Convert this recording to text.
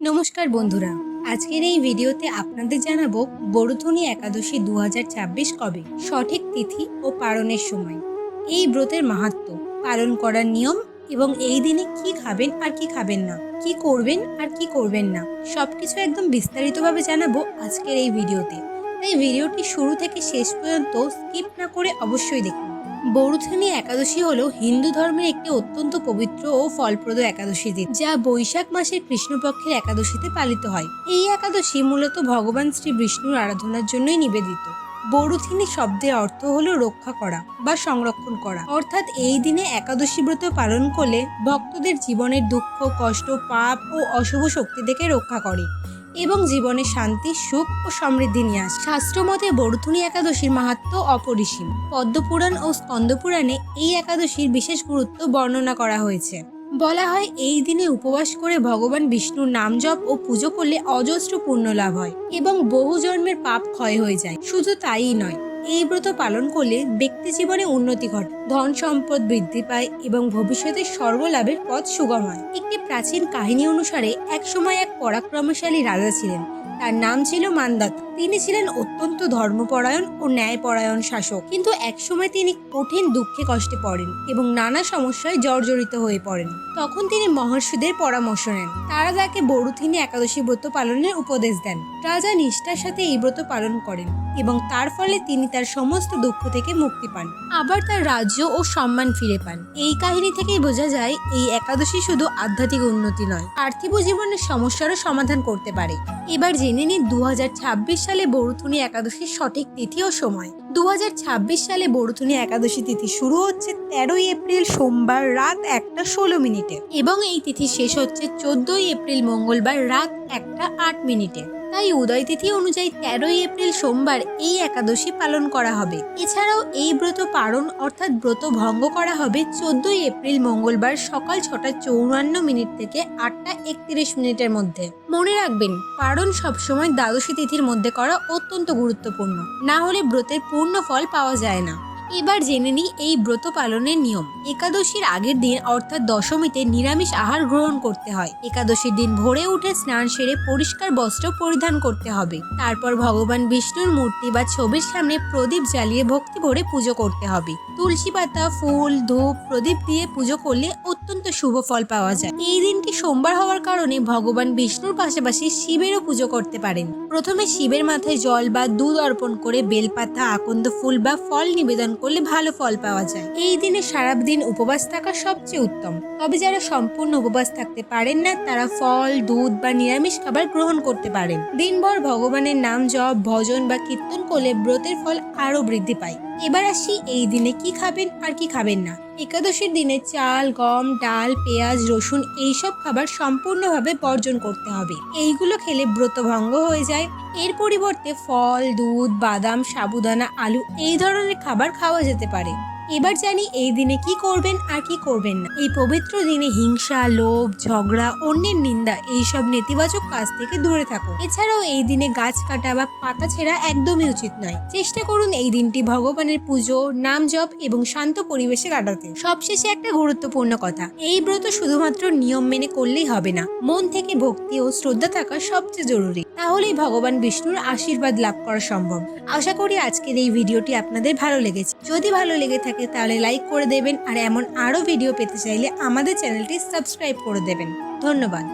নমস্কার বন্ধুরা, আজকের এই ভিডিওতে আপনাদের জানাবো বরুথনী একাদশী 2026 কবে, সঠিক তিথি ও পালনের সময়, এই ব্রতের মাহাত্ম্য, পালন করার নিয়ম এবং এই দিনে কি খাবেন আর কি খাবেন না, কি করবেন আর কি করবেন না, সবকিছু একদম বিস্তারিতভাবে জানাবো আজকের এই ভিডিওতে। তাই ভিডিওটি শুরু থেকে শেষ পর্যন্ত স্কিপ না করে অবশ্যই দেখুন। বরুথনী একাদশী হলো হিন্দু ধর্মের একটি অত্যন্ত পবিত্র ও ফলপ্রদ একাদশী তিথি, যা বৈশাখ মাসের কৃষ্ণপক্ষের একাদশীতে পালিত হয়। এই একাদশী মূলত ভগবান শ্রী বিষ্ণুর আরাধনার জন্যই নিবেদিত। বরুথিনী শব্দের অর্থ হলো রক্ষা করা বা সংরক্ষণ করা, অর্থাৎ এই দিনে একাদশী ব্রত পালন করলে ভক্তদের জীবনের দুঃখ, কষ্ট, পাপ ও অশুভ শক্তি থেকে রক্ষা করে এবং জীবনে শান্তি, সুখ ও সমৃদ্ধি নিয়ে আসে। শাস্ত্রমতে বরুথনী একাদশীর মাহাত্ম্য অপরিসীম। পদ্মপুরাণ ও স্কন্দপুরাণে এই একাদশীর বিশেষ গুরুত্ব বর্ণনা করা হয়েছে। বলা হয়, এই দিনে উপবাস করে ভগবান বিষ্ণুর নাম জপ ও পুজো করলে অজস্র পুণ্য লাভ হয় এবং বহু জন্মের পাপ ক্ষয় হয়ে যায়। শুধু তাই নয়, এই ব্রত পালন করলে ব্যক্তি জীবনে উন্নতি ঘটে, ধন সম্পদ বৃদ্ধি পায় এবং ভবিষ্যতে স্বর্গ লাভের পথ সুগম হয়। একটি প্রাচীন কাহিনী অনুসারে একসময় এক পরাক্রমশালী রাজা ছিলেন। তার নাম ছিল মান্দাতা। তিনি ছিলেন অত্যন্ত ধর্মপরায়ণ ও ন্যায়পরায়ণ শাসক, কিন্তু একসময় তিনি কঠিন দুঃখে কষ্টে পড়েন এবং নানা সমস্যায় জর্জরিত হয়ে পড়েন। তখন তিনি মহর্ষিদের পরামর্শ নেন। তারা তাকে বরুথনী একাদশী ব্রত পালনের উপদেশ দেন। রাজা নিষ্ঠার সাথে এই ব্রত পালন করেন এবং তার ফলে তিনি তার সমস্ত দুঃখ থেকে মুক্তি পান, আবার তার রাজ্য ও সম্মান ফিরে পান। এই কাহিনী থেকেই বোঝা যায়, এই একাদশী শুধু আধ্যাত্মিক উন্নতি নয়, পার্থিব জীবনের সমস্যারও সমাধান করতে পারে। এবার জেনে নিন 2026 সালে বরুথনী একাদশীর সঠিক তিথি ও সময়। 2026 সালে বরুথনী একাদশী তিথি শুরু হচ্ছে 13 এপ্রিল সোমবার রাত 1:16 এবং এই তিথি শেষ হচ্ছে 14 এপ্রিল মঙ্গলবার রাত 1:08। তাই উদয় তিথি অনুযায়ী 13 এপ্রিল সোমবার এই একাদশী পালন করা হবে। এছাড়াও এই ব্রত পালন অর্থাৎ ব্রত ভঙ্গ করা হবে 14 এপ্রিল মঙ্গলবার সকাল 6:54 থেকে 8:31 মধ্যে। মনে রাখবেন, পালন সবসময় দ্বাদশী তিথির মধ্যে করা অত্যন্ত গুরুত্বপূর্ণ, না হলে ব্রতের পূর্ণ ফল পাওয়া যায় না। এবার জেনে নিই এই ব্রত পালনের নিয়ম। একাদশীর আগের দিন অর্থাৎ দশমীতে নিরামিষ আহার গ্রহণ করতে হয়। একাদশীর দিন ভোরে উঠে স্নান সেরে পরিষ্কার বস্ত্র পরিধান করতে হবে। তারপর ভগবান বিষ্ণুর মূর্তি বা ছবির সামনে প্রদীপ জ্বালিয়ে ভক্তি ভরে পুজো করতে হবে। তুলসী পাতা, ফুল, ধূপ, প্রদীপ দিয়ে পুজো করলে অত্যন্ত শুভ ফল পাওয়া যায়। এই দিনটি সোমবার হওয়ার কারণে ভগবান বিষ্ণুর পাশাপাশি শিবেরও পুজো করতে পারেন। প্রথমে শিবের মাথায় জল বা দুধ অর্পণ করে বেলপাতা, আকন্দ ফুল বা ফল নিবেদন করলে ভালো ফল পাওয়া যায়। এই দিনে সারাদিন উপবাস থাকা সবচেয়ে উত্তম। তবে যারা সম্পূর্ণ উপবাস থাকতে পারেন না, তারা ফল, দুধ বা নিরামিষ খাবার গ্রহণ করতে পারেন। দিনভর ভগবানের নাম জপ, ভজন বা কীর্তন করলে ব্রতের ফল আরো বৃদ্ধি পায়। এবার আসি এই দিনে কি খাবেন আর কি খাবেন না। একাদশীর দিনে চাল, গম, ডাল, পেঁয়াজ, রসুন এইসব খাবার সম্পূর্ণভাবে বর্জন করতে হবে। এইগুলো খেলে ব্রত ভঙ্গ হয়ে যায়। এর পরিবর্তে ফল, দুধ, বাদাম, সাবুদানা, আলু এই ধরনের খাবার খাওয়া যেতে পারে। এবার জানি এই দিনে কি করবেন আর কি করবেন না। এই পবিত্র দিনে হিংসা, লোভ, ঝগড়া, অন্যের নিন্দা এইসব নেতিবাচক কাজ থেকে দূরে থাকুন। এছাড়াও এই দিনে গাছ কাটা বা পাতা ছেঁড়া একদমই উচিত নয়। চেষ্টা করুন এই দিনটি ভগবানের পুজো, নাম জপ এবং শান্ত পরিবেশে কাটাতে। সবশেষে একটা গুরুত্বপূর্ণ কথা, এই ব্রত শুধুমাত্র নিয়ম মেনে করলেই হবে না, মন থেকে ভক্তি ও শ্রদ্ধা থাকা সবচেয়ে জরুরি। তাহলেই ভগবান বিষ্ণুর আশীর্বাদ লাভ করা সম্ভব। আশা করি আজকের এই ভিডিওটি আপনাদের ভালো লেগেছে। যদি ভালো লেগে থাকে তাহলে লাইক করে দেবেন, আর এমন আরো ভিডিও পেতে চাইলে আমাদের চ্যানেলটি সাবস্ক্রাইব করে দেবেন। ধন্যবাদ।